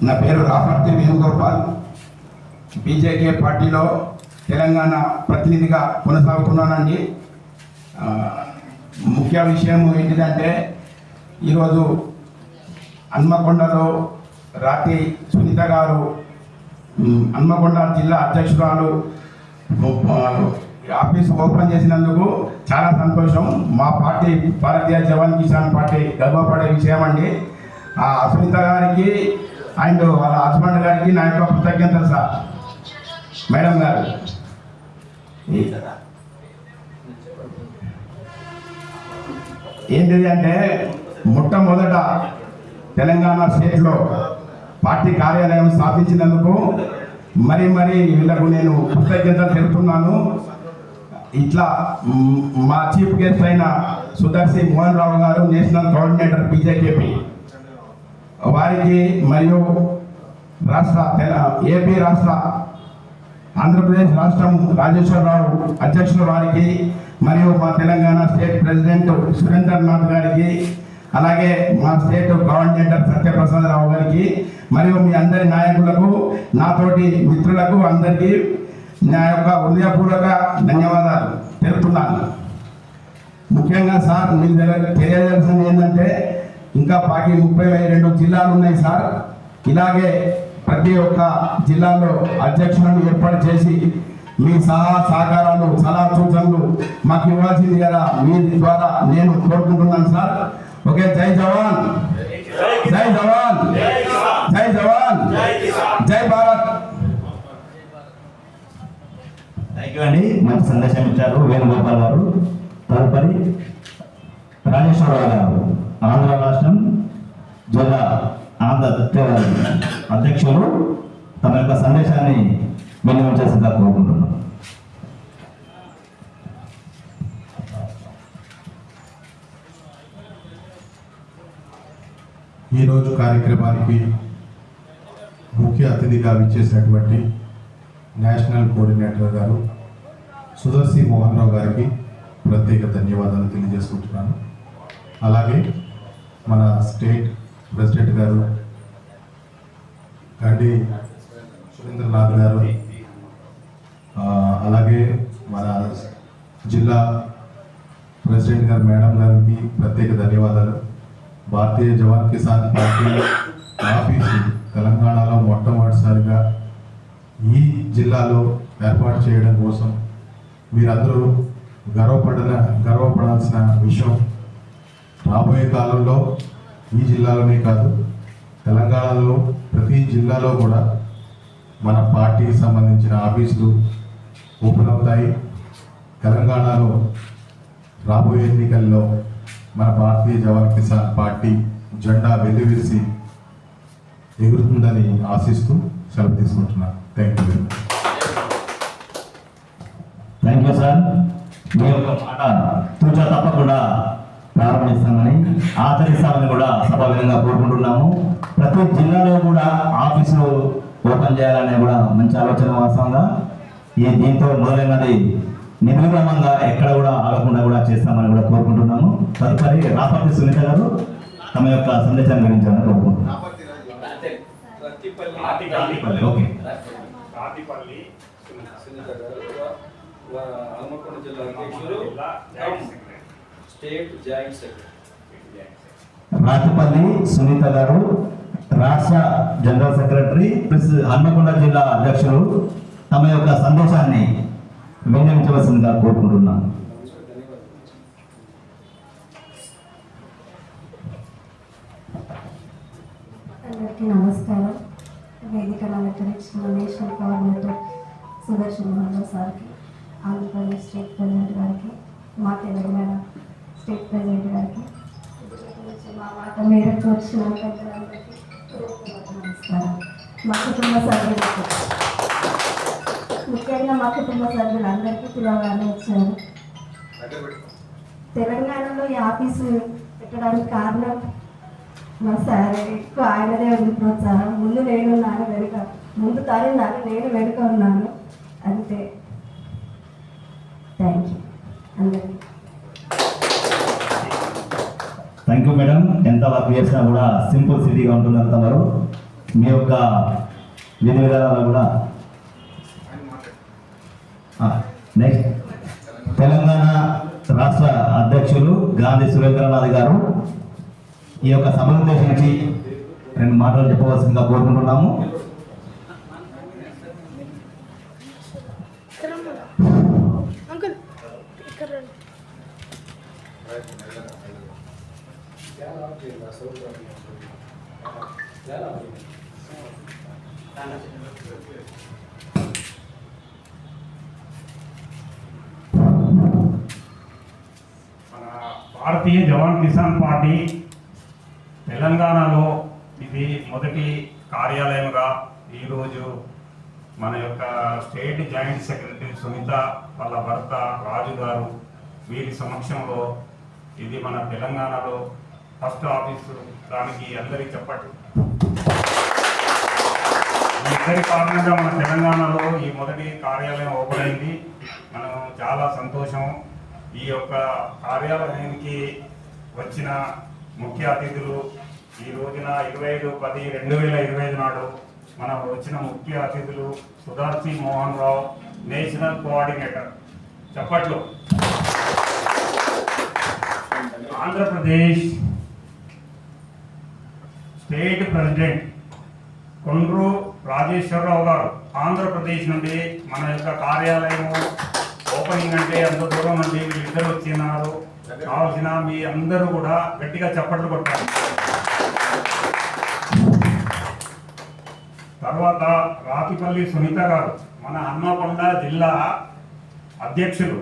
నా పేరు రాపర్తి వేణుగోపాల్. బీజేకే పార్టీలో తెలంగాణ ప్రతినిధిగా కొనసాగుతున్నానండి. ముఖ్య విషయం ఏంటిదంటే ఈరోజు హన్మకొండలో రాత్రి సునీత గారు హన్మకొండ జిల్లా అధ్యక్షురాలు ఆఫీస్ ఓపెన్ చేసినందుకు చాలా సంతోషం. మా పార్టీ భారతీయ జవాన్ కిసాన్ పార్టీ గర్వపడే విషయం అండి. ఆ సునీత గారికి అండ్ వాళ్ళ హస్బెండ్ గారికి నా యొక్క కృతజ్ఞతలు సార్. మేడం గారు, ఏంటిది అంటే మొట్టమొదట తెలంగాణ స్టేట్లో పార్టీ కార్యాలయం స్థాపించినందుకు మరి వీళ్ళకు నేను కృతజ్ఞతలు తెలుపుతున్నాను. ఇట్లా మా చీఫ్ గెస్ట్ అయిన సుదర్శి మోహన్ రావు గారు, నేషనల్ కోఆర్డినేటర్ బీజేకేపీ వారికి, మరియు ఏపీ రాష్ట్ర ఆంధ్రప్రదేశ్ రాష్ట్రం రాజేశ్వరరావు అధ్యక్షుల వారికి, మరియు మా తెలంగాణ స్టేట్ ప్రెసిడెంట్ సురేంద్రనాథ్ గారికి, అలాగే మా స్టేట్ కోఆర్డినేటర్ సత్యప్రసాద్ రావు గారికి, మరియు మీ అందరి నాయకులకు, నాతోటి మిత్రులకు అందరికీ నా యొక్క హృదయపూర్వక ధన్యవాదాలు తెలుపుతున్నాను. ముఖ్యంగా సార్ మీకు తెలియజేయాల్సింది ఏంటంటే ఇంకా 32 జిల్లాలు ఉన్నాయి సార్. ఇలాగే ప్రతి ఒక్క జిల్లాలో అధ్యక్షులను ఏర్పాటు చేసి మీ సహకారాలు, సలహా సూచనలు మాకు ఇవ్వాల్సింది కదా, మీ ద్వారా నేను కోరుకుంటున్నాను సార్. ఓకే, జై జవాన్, జై జవాన్, జై జవాన్, జై భారత్. థ్యాంక్ యూ అండి, మంచి సందేశం ఇచ్చారు వేణుగోపాల్ గారు. తదుపరి రాజేశ్వరరావు గారు, ఆంధ్ర రాష్ట్రం జిల్లా అధ్యక్షులు, తమ యొక్క సందేశాన్ని వినియోగించేసిందిగా కోరుకుంటున్నాం. ఈరోజు కార్యక్రమానికి ముఖ్య అతిథిగా విచ్చేసినటువంటి నేషనల్ కోఆర్డినేటర్ గారు సుదర్శి మోహన్ రావు గారికి ప్రత్యేక ధన్యవాదాలు తెలియజేసుకుంటున్నాను. అలాగే మన స్టేట్ ప్రెసిడెంట్ గారు గండి సురేంద్రనాథ్ గారు, అలాగే మన జిల్లా ప్రెసిడెంట్ గారు మేడం గారికి ప్రత్యేక ధన్యవాదాలు. భారతీయ జవాన్ కిసాన్ పార్టీ ఆఫీసు తెలంగాణలో మొట్టమొదటిసారిగా ఈ జిల్లాలో ఏర్పాటు చేయడం కోసం మీరందరూ గర్వపడాల్సిన విషయం. రాబోయే కాలంలో ఈ జిల్లాలోనే కాదు, తెలంగాణలో ప్రతి జిల్లాలో కూడా మన పార్టీకి సంబంధించిన ఆఫీసులు ఓపెన్ అవుతాయి. తెలంగాణలో రాబోయే ఎన్నికల్లో మన భారతీయ జవాన్ కిసాన్ పార్టీ జెండా వెల్లివిరిసి ఎగురుతుందని ఆశిస్తూ సెలవు తీసుకుంటున్నాను. Thank you. Thank you sir. మీ యొక్క మాట తూచా తప్పకుండా ప్రారంభిస్తామని, ఆచరిస్తామని కూడా సభావిధంగా కోరుకుంటున్నాము. ప్రతి జిల్లాలో కూడా ఆఫీసులు ఓపెన్ చేయాలనే కూడా మంచి ఆలోచన. వాస్తవంగా దీంతో మొదలైనది నిర్విరామంగా ఎక్కడ కూడా ఆగకుండా కూడా చేస్తామని కూడా కోరుకుంటున్నాము. తదుపరి రాపర్తి సునీత గారు తమ యొక్క సందేశాన్ని గురించాలని కోరుకుంటున్నాము. హన్మకొండ జిల్లా అధ్యక్షులు, స్టేట్ జాయింట్ సెక్రటరీ. రాతిపల్లి సునీత గారు, రాష్ట్ర జనరల్ సెక్రటరీ, హన్మకొండ జిల్లా అధ్యక్షులు, తమ యొక్క సందేశాన్ని వినియోగించవలసిందిగా కోరుకుంటున్నాను. అందరికీ నమస్కారం. వేదికను అలంకరించిన నేషనల్ కోఆర్డినేటర్ సుదర్శి మోహన్ రావు సార్కి, ఆంధ్రప్రదేశ్ స్టేట్ ప్రెసిడెంట్ గారికి, మా తెలంగాణ స్టేట్ ప్రెసిడెంట్ గారికి, మా మాట మేరకు వచ్చిన పెద్దలందరికీ నమస్కారం. మా కుటుంబ సభ్యులకు, ముఖ్యంగా మా కుటుంబ సభ్యులందరికీ పిలవగానే వచ్చారు. తెలంగాణలో ఈ ఆఫీసు పెట్టడానికి కారణం మా సార్. ఎక్కువ ఆయనదే ఉంది ప్రోత్సాహం. ముందు నేనున్నాను, వెనుక ముందు తానున్నాను, నేను వెనుక ఉన్నాను, అంతే. థ్యాంక్ యూ అందరికీ. Thank you madam. ఎంత వర్క్ చేసినా కూడా సింపుల్ సిటీగా ఉంటుందని తమరు మీ యొక్క విధి విధానాలు కూడా. నెక్స్ట్ తెలంగాణ రాష్ట్ర అధ్యక్షులు గాంధీ సురేంద్రనాథ్ గారు ఈ యొక్క సభను ఉద్దేశించి 2 మాటలు చెప్పవలసిందిగా కోరుకుంటున్నాము. అంకుల్ ఇక్కడ రండి. మన భారతీయ జవాన్ కిసాన్ పార్టీ తెలంగాణలో ఇది మొదటి కార్యాలయంగా ఈరోజు మన యొక్క స్టేట్ జాయింట్ సెక్రటరీ సునీత వాళ్ళ భర్త రాజు గారు వీరి సమక్షంలో ఇది మన తెలంగాణలో ఫస్ట్ ఆఫీసు. దానికి అందరికీ చెప్పండి. ఈ ఇద్దరి కారణంగా మన తెలంగాణలో ఈ మొదటి కార్యాలయం ఓపెన్ అయింది. మనం చాలా సంతోషం. ఈ యొక్క కార్యాలయానికి వచ్చిన ముఖ్య అతిథులు ఈ రోజున 25/10/2025 నాడు మనం వచ్చిన ముఖ్య అతిథులు సుధార్సి మోహన్ రావు, నేషనల్ కోఆర్డినేటర్. చప్పట్లు. ఆంధ్రప్రదేశ్ స్టేట్ ప్రెసిడెంట్ కొండ్రు రాజేశ్వరరావు గారు ఆంధ్రప్రదేశ్ నుండి మన యొక్క కార్యాలయం ఓపెనింగ్ అంటే అంత దూరం నుండి వీళ్ళిద్దరు వచ్చినారు. కావాల్సిన మీ అందరూ కూడా గట్టిగా చప్పట్లు కొట్టారు. తర్వాత రాతిపల్లి సునీత గారు మన హన్మకొండ జిల్లా అధ్యక్షులు